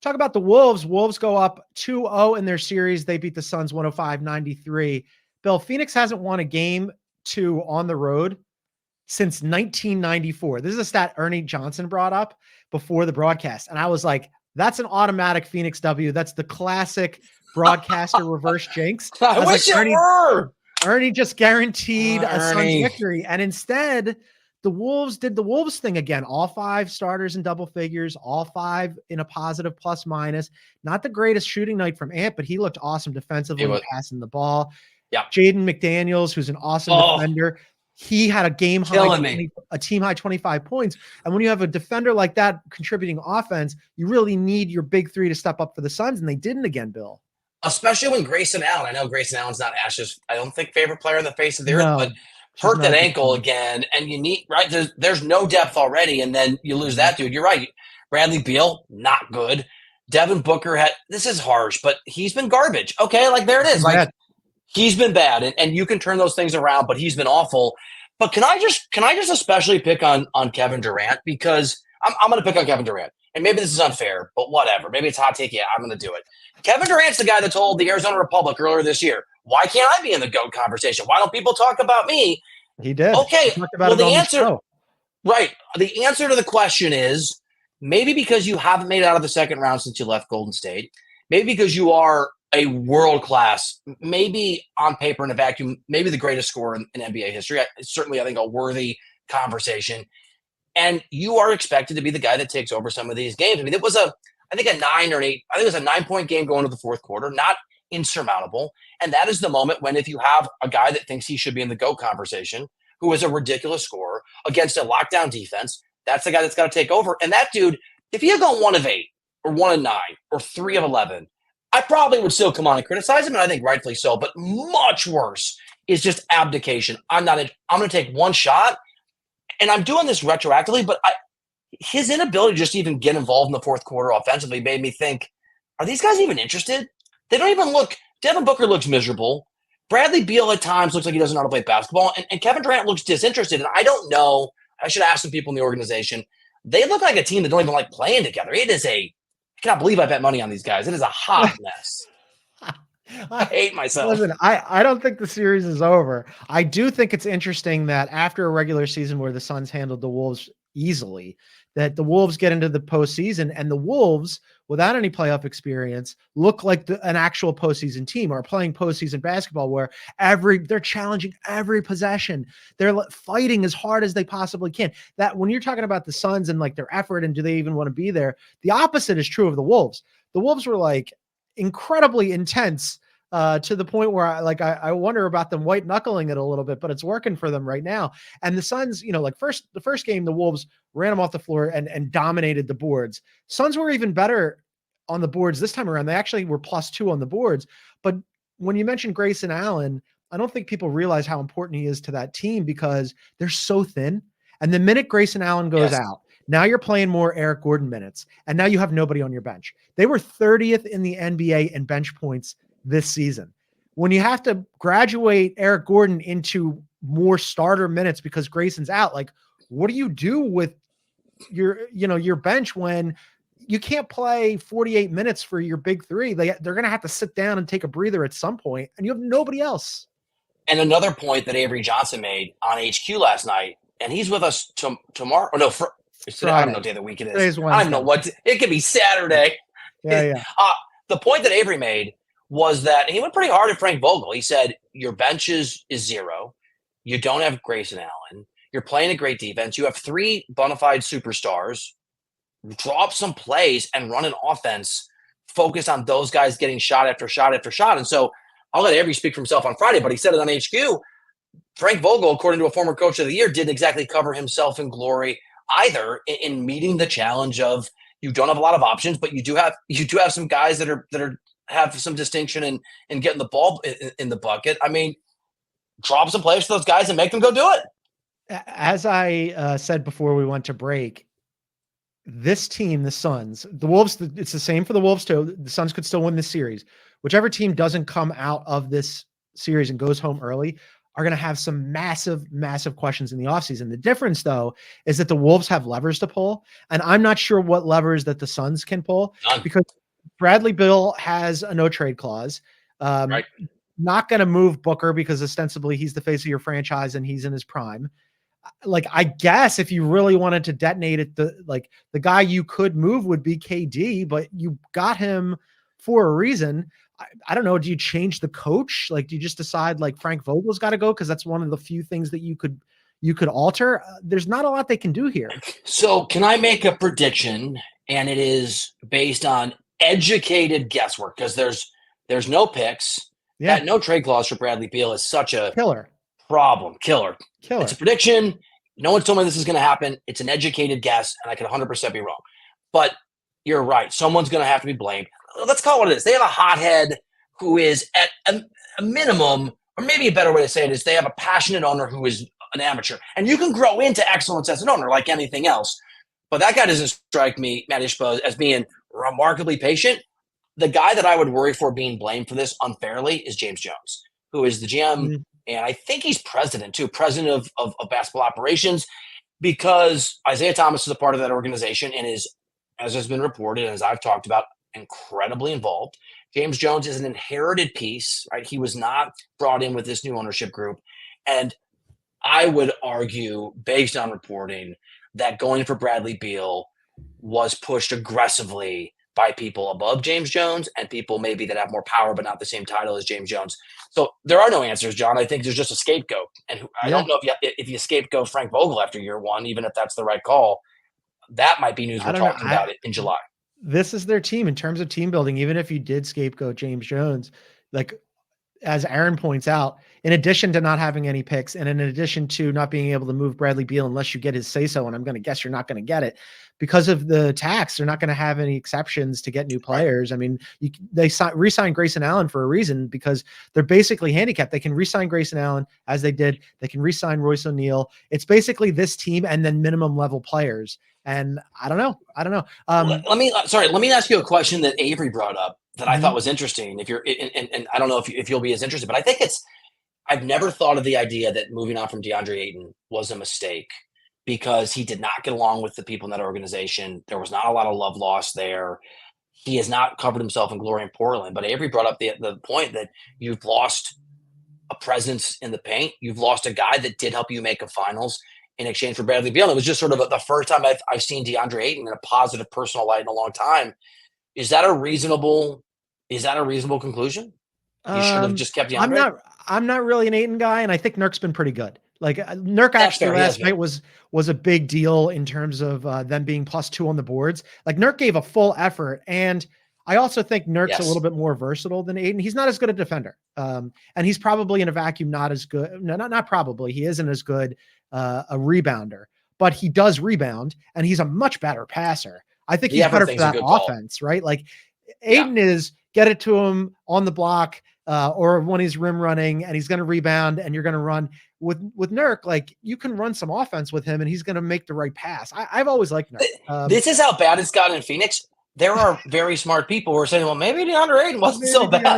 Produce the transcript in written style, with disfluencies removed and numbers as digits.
Talk about the Wolves. Wolves go up 2-0 in their series. They beat the Suns 105-93. Bill, Phoenix hasn't won a game two on the road since 1994. This is a stat Ernie Johnson brought up before the broadcast. And I was like, that's an automatic Phoenix W. That's the classic broadcaster reverse jinx. I was wish like, it were. Ernie just guaranteed a Suns Ernie. victory. And instead, the Wolves did the Wolves thing again. All 5 starters in double figures, all 5 in a positive plus minus. Not the greatest shooting night from Ant, but he looked awesome defensively, passing the ball. Yeah. Jaden McDaniels, who's an awesome defender. He had a game high, a team high 25 points. And when you have a defender like that contributing offense, you really need your big 3 to step up for the Suns. And they didn't again, Bill. Especially when Grayson Allen, I know Grayson Allen's not Ash's, I don't think, favorite player on the face of the earth, but hurt that ankle again. And you need, right, there's no depth already. And then you lose that dude. You're right. Bradley Beal, not good. Devin Booker this is harsh, but he's been garbage. Okay, like there it is. Like he's been bad. And you can turn those things around, but he's been awful. But can I just especially pick on Kevin Durant? Because I'm going to pick on Kevin Durant. And maybe this is unfair, but whatever. Maybe it's hot take. Yeah, I'm going to do it. Kevin Durant's the guy that told the Arizona Republic earlier this year, why can't I be in the GOAT conversation? Why don't people talk about me? He did. Okay. Well, the answer, right. The answer to the question is maybe because you haven't made it out of the second round since you left Golden State. Maybe because you are a world-class, maybe on paper in a vacuum, maybe the greatest scorer in NBA history. Certainly, I think a worthy conversation. And you are expected to be the guy that takes over some of these games. I mean, it was a 9 or 8. I think it was a 9-point game going to the fourth quarter, not insurmountable. And that is the moment when if you have a guy that thinks he should be in the GOAT conversation, who is a ridiculous scorer against a lockdown defense, that's the guy that's got to take over. And that dude, if he had gone 1 of 8 or 1 of 9 or 3 of 11, I probably would still come on and criticize him, and I think rightfully so. But much worse is just abdication. I'm going to take one shot. And I'm doing this retroactively, but his inability to just even get involved in the fourth quarter offensively made me think, are these guys even interested? They don't even look – Devin Booker looks miserable. Bradley Beal at times looks like he doesn't know how to play basketball. And Kevin Durant looks disinterested. And I don't know – I should ask some people in the organization. They look like a team that don't even like playing together. It is I cannot believe I bet money on these guys. It is a hot mess. I hate myself. Listen, I don't think the series is over. I do think it's interesting that after a regular season where the Suns handled the Wolves easily, that the Wolves get into the postseason, and the Wolves, without any playoff experience, look like an actual postseason team, or playing postseason basketball where they're challenging every possession. They're fighting as hard as they possibly can. That when you're talking about the Suns and like their effort and do they even want to be there, the opposite is true of the Wolves. The Wolves were like incredibly intense to the point where I wonder about them white knuckling it a little bit, but it's working for them right now. And the Suns, the first game, the Wolves ran them off the floor and dominated the boards. Suns were even better on the boards this time around. They actually were +2 on the boards. But when you mentioned Grayson Allen, I don't think people realize how important he is to that team because they're so thin. And the minute Grayson Allen goes out, now you're playing more Eric Gordon minutes, and now you have nobody on your bench. They were 30th in the NBA in bench points this season. When you have to graduate Eric Gordon into more starter minutes because Grayson's out, like, what do you do with your bench when you can't play 48 minutes for your big 3? They're going to have to sit down and take a breather at some point, and you have nobody else. And another point that Avery Johnson made on HQ last night, and he's with us tomorrow. Or no, today, I don't know what day of the week it is. I don't even know it could be Saturday. Yeah. The point that Avery made was that he went pretty hard at Frank Vogel. He said, your bench is 0. You don't have Grayson Allen. You're playing a great defense. You have 3 bona fide superstars. Draw up some plays and run an offense. Focus on those guys getting shot after shot after shot. And so I'll let Avery speak for himself on Friday, but he said it on HQ. Frank Vogel, according to a former coach of the year, didn't exactly cover himself in glory either in meeting the challenge of you don't have a lot of options, but you do have some guys that are have some distinction in getting the ball in the bucket. I mean, drop some plays for those guys and make them go do it. As I said before we went to break, this team, the Suns, the Wolves, it's the same for the Wolves too. The Suns could still win this series. Whichever team doesn't come out of this series and goes home early are going to have some massive, massive questions in the offseason. The difference, though, is that the Wolves have levers to pull, and I'm not sure what levers that the Suns can pull because Bradley Beal has a no trade clause. Right. Not going to move Booker because ostensibly he's the face of your franchise and he's in his prime. Like, I guess if you really wanted to detonate it, the guy you could move would be KD, but you got him for a reason. I don't know. Do you change the coach? Like, do you just decide like Frank Vogel's got to go? Cause that's one of the few things that you could alter. There's not a lot they can do here. So can I make a prediction? And it is based on educated guesswork because there's no picks. Yeah. That no trade clause for Bradley Beal is such a killer. It's a prediction. No one's told me this is going to happen. It's an educated guess, and I could 100% be wrong. But you're right. Someone's going to have to be blamed. Let's call it what it is. They have a hothead who is at a minimum, or maybe a better way to say it is they have a passionate owner who is an amateur. And you can grow into excellence as an owner like anything else. But that guy doesn't strike me, Matt Ishbia, as being remarkably patient. The guy that I would worry for being blamed for this unfairly is James Jones, who is the GM. Mm-hmm. And I think he's president of basketball operations, because Isaiah Thomas is a part of that organization and is, as has been reported, and as I've talked about, incredibly involved. James Jones is an inherited piece, right? He was not brought in with this new ownership group. And I would argue, based on reporting, that going for Bradley Beal was pushed aggressively by people above James Jones and people maybe that have more power but not the same title as James Jones. So there are no answers, John. I think there's just a scapegoat. And I don't know if you scapegoat Frank Vogel after year one, even if that's the right call. That might be news we're talking about it in July. This is their team in terms of team building. Even if you did scapegoat James Jones, like as Aaron points out, in addition to not having any picks and in addition to not being able to move Bradley Beal unless you get his say-so, and I'm going to guess you're not going to get it because of the tax, they're not going to have any exceptions to get new players. I mean, they re-signed Grayson Allen for a reason because they're basically handicapped. They can re-sign Grayson Allen as they did. They can re-sign Royce O'Neal. It's basically this team and then minimum level players. And I don't know. Let me ask you a question that Avery brought up that I thought was interesting. If you're, and I don't know if you'll be as interested, but I think I've never thought of the idea that moving on from DeAndre Ayton was a mistake because he did not get along with the people in that organization. There was not a lot of love lost there. He has not covered himself in glory in Portland, but Avery brought up the point that you've lost a presence in the paint. You've lost a guy that did help you make a finals in exchange for Bradley Beal. It was just sort of the first time I've seen DeAndre Ayton in a positive personal light in a long time. Is that a reasonable conclusion? You should have just kept DeAndre. I'm not really an Ayton guy, and I think Nurk's been pretty good. Like Nurk actually last night was a big deal in terms of them being +2 on the boards. Like Nurk gave a full effort, and I also think Nurk's a little bit more versatile than Ayton. He's not as good a defender, and he's probably in a vacuum not as good. No, not probably. He isn't as good a rebounder, but he does rebound, and he's a much better passer. I think he's better for that offense, right? Like Ayton is get it to him on the block or when he's rim running, and he's going to rebound, and you're going to run. With Nurk, like you can run some offense with him, and he's going to make the right pass. I've always liked Nurk. This is how bad it's gotten in Phoenix. There are very smart people who are saying, well, maybe DeAndre Ayton wasn't so bad.